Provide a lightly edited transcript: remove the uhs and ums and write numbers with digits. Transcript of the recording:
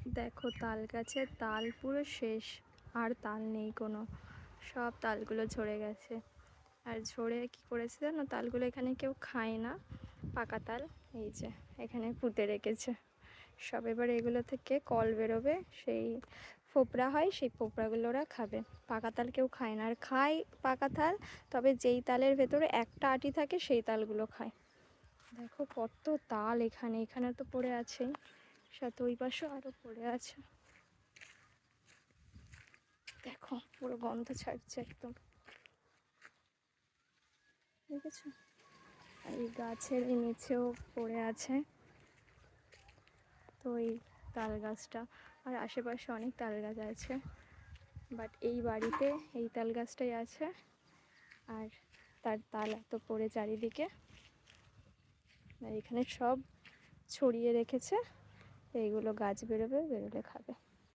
দেখো তাল গাছে তাল পুরো শেষ, আর তাল নেই কোনো, সব তালগুলো ঝরে গেছে। আর ঝরে কি করেছে জানো, তালগুলো এখানে কেউ খায় না, পাকা তাল এই যে এখানে পুঁতে রেখেছে সব। এবার এগুলো থেকে কল বেরোবে, সেই ফোপড়া হয়, সেই ফোপড়াগুলো ওরা খাবে। পাকা তাল কেউ খায় না, আর খায় পাকা তাল, তবে যেই তালের ভেতরে একটা আটি থাকে সেই তালগুলো খায়। দেখো কত তাল এখানে, এখানে তো পড়ে আছেই, সাথে ওই পাশেও আরও পড়ে আছে। দেখো পুরো গন্ধ ছাড়ছে একদম, দেখেছো? আর এই গাছের এই নিচেও পড়ে আছে তো এই তাল গাছটা। আর আশেপাশে অনেক তাল গাছ আছে, বাট এই বাড়িতে এই তাল গাছটাই আছে। আর তার তাল এত পড়ে চারিদিকে, আর এখানে সব ছড়িয়ে রেখেছে, এইগুলো গাছ বেরোবে, বেরোলে খাবে।